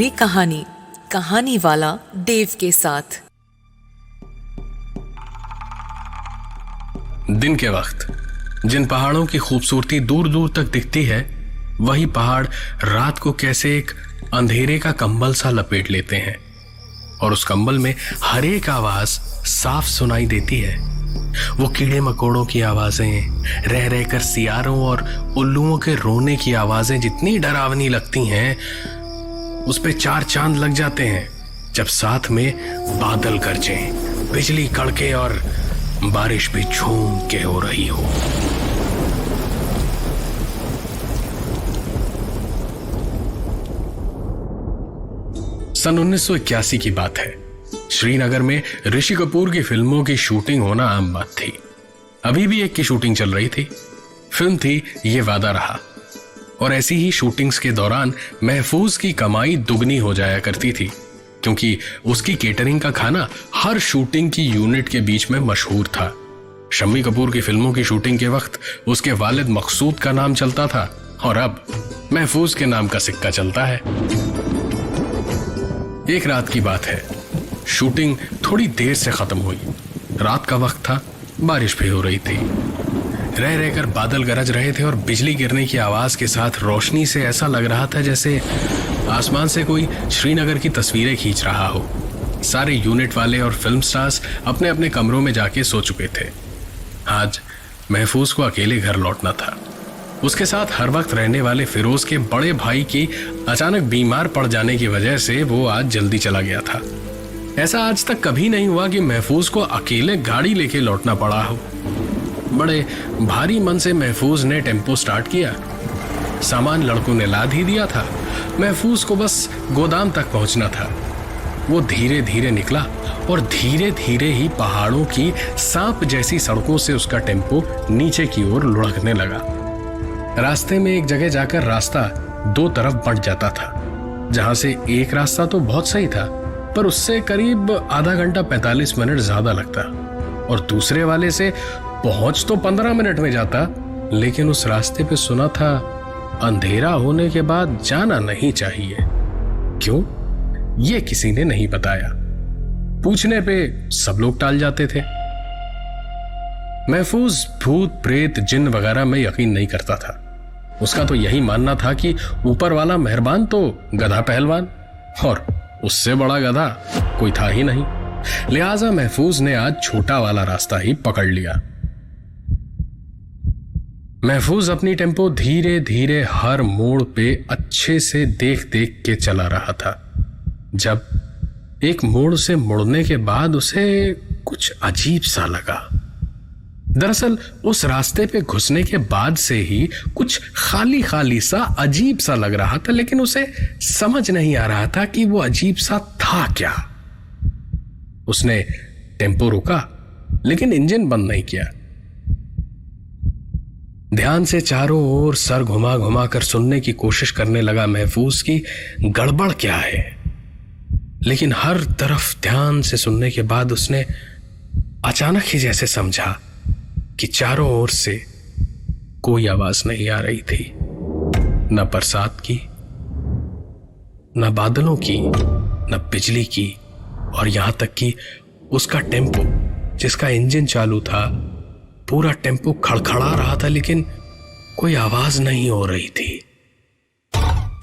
पूरी कहानी कहानी वाला देव के साथ। दिन के वक्त जिन पहाड़ों की खूबसूरती दूर दूर तक दिखती है, वही पहाड़ रात को कैसे एक अंधेरे का कंबल सा लपेट लेते हैं और उस कंबल में हर एक आवाज साफ सुनाई देती है। वो कीड़े मकोड़ों की आवाजें, रह रहकर सियारों और उल्लुओं के रोने की आवाजें जितनी डरावनी लगती हैं, उस पे चार चांद लग जाते हैं जब साथ में बादल गरजें, बिजली कड़के और बारिश भी झूम के हो रही हो। सन 1981 की बात है। श्रीनगर में ऋषि कपूर की फिल्मों की शूटिंग होना आम बात थी। अभी भी एक की शूटिंग चल रही थी। फिल्म थी ये वादा रहा, और ऐसी ही शूटिंग्स के दौरान महफूज की कमाई दुगनी हो जाया करती थी, क्योंकि उसकी केटरिंग का खाना हर शूटिंग की यूनिट के बीच में मशहूर था। शम्मी कपूर की फिल्मों की शूटिंग के वक्त उसके वालिद मकसूद का नाम चलता था और अब महफूज के नाम का सिक्का चलता है। एक रात की बात है, शूटिंग थोड़ी देर से खत्म हुई। रात का वक्त था, बारिश भी हो रही थी। रह रहकर बादल गरज रहे थे और बिजली गिरने की आवाज के साथ रोशनी से ऐसा लग रहा था जैसे आसमान से कोई श्रीनगर की तस्वीरें खींच रहा हो। सारे यूनिट वाले और फिल्म स्टार्स अपने अपने कमरों में जाके सो चुके थे। आज महफूज को अकेले घर लौटना था। उसके साथ हर वक्त रहने वाले फिरोज के बड़े भाई की अचानक बीमार पड़ जाने की वजह से वो आज जल्दी चला गया था। ऐसा आज तक कभी नहीं हुआ कि महफूज को अकेले गाड़ी लेके लौटना पड़ा हो। बड़े भारी मन से महफूज ने टेम्पो स्टार्ट किया। सामान लड़कों ने लाद ही दिया था, महफूज को बस गोदाम तक पहुंचना था। वो धीरे धीरे निकला और धीरे धीरे ही पहाड़ों की सांप जैसी सड़कों से उसका टेम्पो नीचे की ओर लुढ़कने लगा। रास्ते में एक जगह जाकर रास्ता दो तरफ बंट जाता था, जहां से एक रास्ता तो बहुत सही था, पर उससे करीब आधा घंटा 45 मिनट ज्यादा लगता, और दूसरे वाले से पहुंच तो 15 मिनट में जाता, लेकिन उस रास्ते पे सुना था अंधेरा होने के बाद जाना नहीं चाहिए। क्यों? ये किसी ने नहीं बताया। पूछने पे सब लोग टाल जाते थे। महफूज भूत प्रेत जिन वगैरह में यकीन नहीं करता था। उसका तो यही मानना था कि ऊपर वाला मेहरबान तो गधा पहलवान, और उससे बड़ा गधा कोई था ही नहीं। लिहाजा महफूज ने आज छोटा वाला रास्ता ही पकड़ लिया। महफूज अपनी टेम्पो धीरे धीरे हर मोड़ पे अच्छे से देख देख के चला रहा था, जब एक मोड़ से मुड़ने के बाद उसे कुछ अजीब सा लगा। दरअसल उस रास्ते पे घुसने के बाद से ही कुछ खाली खाली सा अजीब सा लग रहा था, लेकिन उसे समझ नहीं आ रहा था कि वो अजीब सा था क्या। उसने टेम्पो रोका, लेकिन इंजन बंद नहीं किया। ध्यान से चारों ओर सर घुमा घुमा कर सुनने की कोशिश करने लगा महफूज की गड़बड़ क्या है। लेकिन हर तरफ ध्यान से सुनने के बाद उसने अचानक ही जैसे समझा कि चारों ओर से कोई आवाज नहीं आ रही थी, न बरसात की, न बादलों की, न बिजली की, और यहां तक कि उसका टेम्पो जिसका इंजन चालू था, पूरा टेम्पो खड़खड़ा रहा था, लेकिन कोई आवाज नहीं हो रही थी।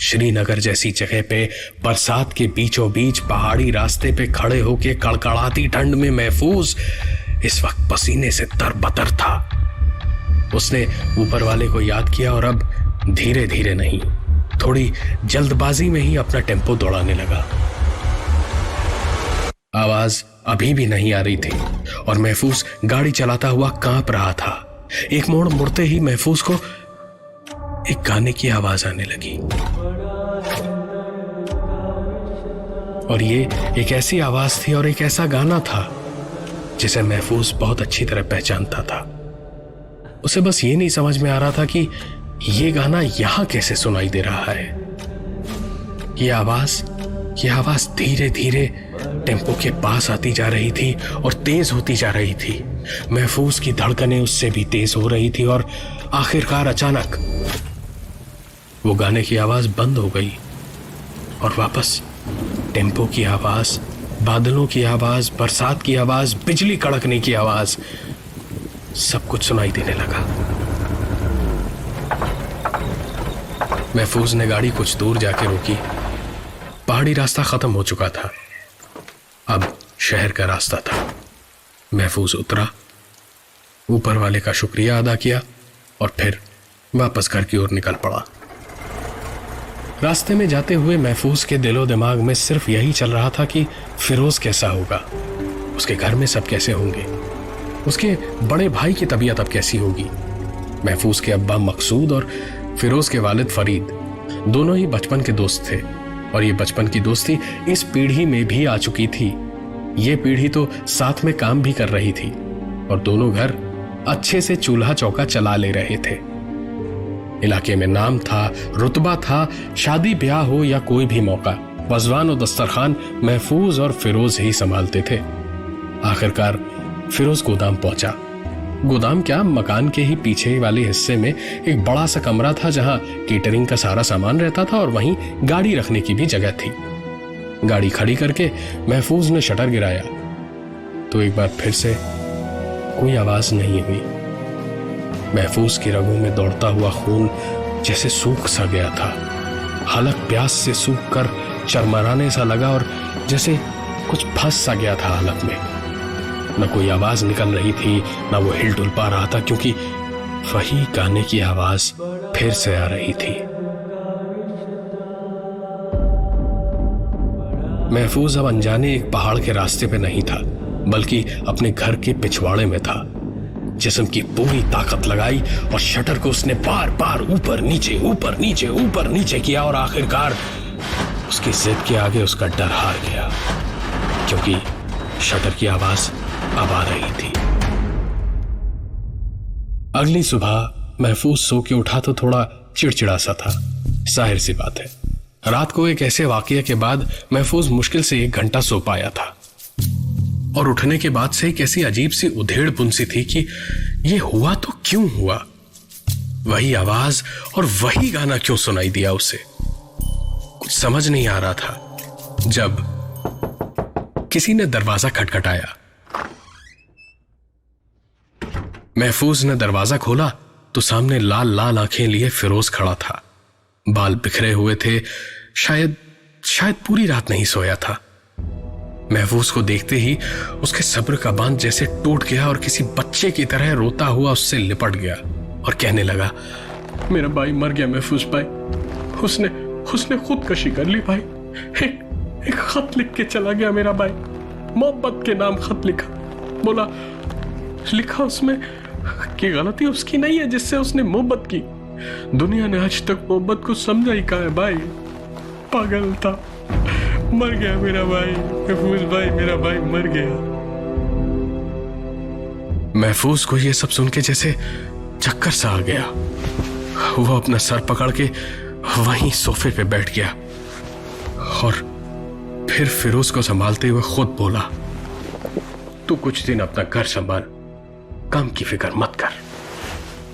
श्रीनगर जैसी जगह पे बरसात के बीचों बीच पहाड़ी रास्ते पे खड़े होके कड़कड़ाती ठंड में महफूज इस वक्त पसीने से तरबतर था। उसने ऊपर वाले को याद किया और अब धीरे धीरे नहीं, थोड़ी जल्दबाजी में ही अपना टेम्पो दौड़ाने लगा। आवाज अभी भी नहीं आ रही थी और महफूज गाड़ी चलाता हुआ कांप रहा था। एक मोड़ मुड़ते ही महफूज को एक गाने की आवाज आने लगी, और ये एक ऐसी आवाज थी और एक ऐसा गाना था जिसे महफूज बहुत अच्छी तरह पहचानता था। उसे बस ये नहीं समझ में आ रहा था कि ये गाना यहां कैसे सुनाई दे रहा है। ये आवाज धीरे धीरे टेम्पो के पास आती जा रही थी और तेज होती जा रही थी। महफूज की धड़कनें उससे भी तेज हो रही थी और आखिरकार अचानक वो गाने की आवाज बंद हो गई और वापस टेम्पो की आवाज, बादलों की आवाज, बरसात की आवाज, बिजली कड़कने की आवाज, सब कुछ सुनाई देने लगा। महफूज ने गाड़ी कुछ दूर जाके रोकी। पहाड़ी रास्ता खत्म हो चुका था, अब शहर का रास्ता था। महफूज उतरा, ऊपर वाले का शुक्रिया अदा किया और फिर वापस घर की ओर निकल पड़ा। रास्ते में जाते हुए महफूज के दिलो दिमाग में सिर्फ यही चल रहा था कि फिरोज कैसा होगा, उसके घर में सब कैसे होंगे, उसके बड़े भाई की तबीयत अब कैसी होगी। महफूज के अब्बा मकसूद और फिरोज के वालिद फरीद दोनों ही बचपन के दोस्त थे और ये बचपन की दोस्ती इस पीढ़ी में भी आ चुकी थी। ये पीढ़ी तो साथ में काम भी कर रही थी और दोनों घर अच्छे से चूल्हा चौका चला ले रहे थे। इलाके में नाम था, रुतबा था, शादी ब्याह हो या कोई भी मौका, वजवान और दस्तरखान महफूज और फिरोज ही संभालते थे। आखिरकार फिरोज गोदाम पहुंचा। गोदाम क्या, मकान के ही पीछे वाले हिस्से में एक बड़ा सा कमरा था जहां केटरिंग का सारा सामान रहता था और वहीं गाड़ी रखने की भी जगह थी। गाड़ी खड़ी करके महफूज ने शटर गिराया तो एक बार फिर से कोई आवाज नहीं हुई। महफूज की रगों में दौड़ता हुआ खून जैसे सूख सा गया था। हलक प्यास से सूख कर चरमराने सा लगा और जैसे कुछ फंस सा गया था हलक में। न कोई आवाज निकल रही थी, न वो हिल डुल पा रहा था, क्योंकि वही गाने की आवाज फिर से आ रही थी। महफूज अब अनजाने एक पहाड़ के रास्ते पे नहीं था, बल्कि अपने घर के पिछवाड़े में था। जिस्म की पूरी ताकत लगाई और शटर को उसने बार बार ऊपर नीचे ऊपर नीचे ऊपर नीचे किया और आखिरकार उसकी जिद के आगे उसका डर हार गया, क्योंकि शटर की आवाज अब आ रही थी। अगली सुबह महफूज सो के उठा तो थोड़ा चिड़चिड़ा सा था। जाहिर सी बात है, रात को एक ऐसे वाकये के बाद महफूज मुश्किल से 1 घंटा सो पाया था और उठने के बाद से एक ऐसी अजीब सी उधेड़ बुन सी थी कि ये हुआ तो क्यों हुआ, वही आवाज और वही गाना क्यों सुनाई दिया उसे। कुछ समझ नहीं आ रहा था जब किसी ने दरवाजा खटखटाया। महफूज ने दरवाजा खोला तो सामने लाल लाल आंखें लिए फिरोज खड़ा था। बाल बिखरे हुए थे, शायद पूरी रात नहीं सोया था। महफूज को देखते ही उसके सब्र का बांध जैसे टूट गया और किसी बच्चे की तरह रोता हुआ उससे लिपट गया और कहने लगा, मेरा भाई मर गया महफूज भाई, उसने खुदकशी कर ली भाई। एक खत लिख के चला गया मेरा भाई, मोहब्बत के नाम खत लिखा, बोला लिखा उसमें कि गलती उसकी नहीं है जिससे उसने मोहब्बत की। दुनिया ने आज तक मोहब्बत को समझा ही कहा है भाई, पागल था, मर गया मेरा भाई, महफूज भाई, मेरा भाई मर गया। महफूज को यह सब सुन के जैसे चक्कर सा आ गया। वो अपना सर पकड़ के वहीं सोफे पे बैठ गया और फिर फिरोज को संभालते हुए खुद बोला, तू कुछ दिन अपना घर संभाल, काम की फिक्र मत कर।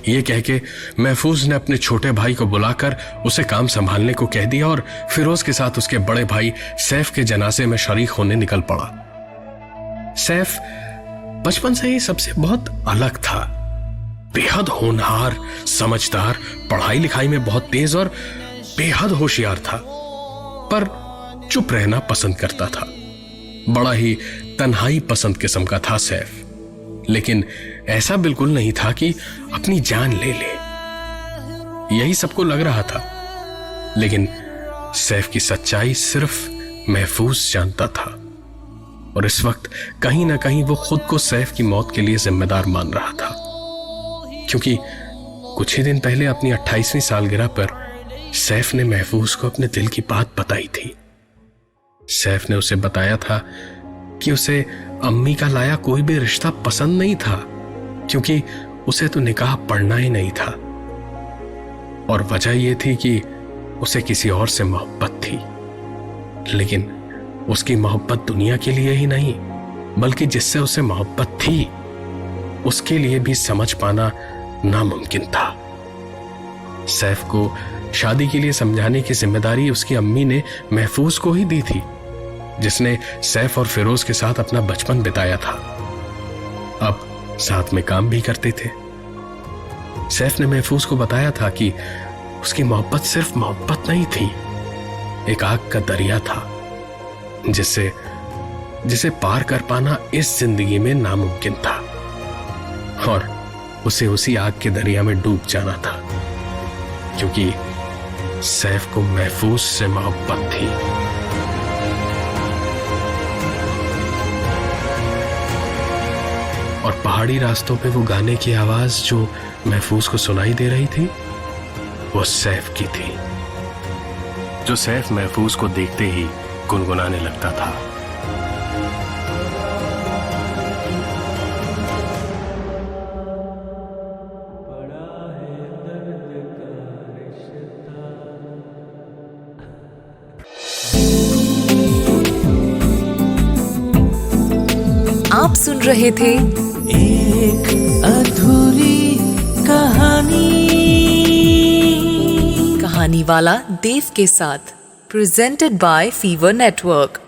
ये कह के महफूज ने अपने छोटे भाई को बुलाकर उसे काम संभालने को कह दिया और फिरोज के साथ उसके बड़े भाई सैफ के जनाजे में शरीक होने निकल पड़ा। सैफ बचपन से ही सबसे बहुत अलग था, बेहद होनहार, समझदार, पढ़ाई लिखाई में बहुत तेज और बेहद होशियार था, पर चुप रहना पसंद करता था। बड़ा ही तन्हाई पसंद किस्म का था सैफ, लेकिन ऐसा बिल्कुल नहीं था कि अपनी जान ले ले। यही सबको लग रहा था, लेकिन सैफ की सच्चाई सिर्फ महफूज जानता था और इस वक्त कहीं ना कहीं वो खुद को सैफ की मौत के लिए जिम्मेदार मान रहा था, क्योंकि कुछ ही दिन पहले अपनी 28वीं सालगिरह पर सैफ ने महफूज को अपने दिल की बात बताई थी। सैफ ने उसे बताया था कि उसे अम्मी का लाया कोई भी रिश्ता पसंद नहीं था, क्योंकि उसे तो निकाह पढ़ना ही नहीं था और वजह यह थी कि उसे किसी और से मोहब्बत थी। लेकिन उसकी मोहब्बत दुनिया के लिए ही नहीं, बल्कि जिससे उसे मोहब्बत थी उसके लिए भी समझ पाना नामुमकिन था। सैफ को शादी के लिए समझाने की जिम्मेदारी उसकी अम्मी ने महफूज को ही दी थी, जिसने सैफ और फिरोज के साथ अपना बचपन बिताया था। अब साथ में काम भी करते थे। सैफ ने महफूज को बताया था कि उसकी मोहब्बत सिर्फ मोहब्बत नहीं थी, एक आग का दरिया था जिसे पार कर पाना इस जिंदगी में नामुमकिन था, और उसे उसी आग के दरिया में डूब जाना था, क्योंकि सैफ को महफूज से मोहब्बत थी। और पहाड़ी रास्तों पे वो गाने की आवाज जो महफूज को सुनाई दे रही थी, वो सैफ की थी, जो सैफ महफूज को देखते ही गुनगुनाने लगता था। आप सुन रहे थे एक अधूरी कहानी वाला देव के साथ, प्रेजेंटेड बाय फीवर नेटवर्क।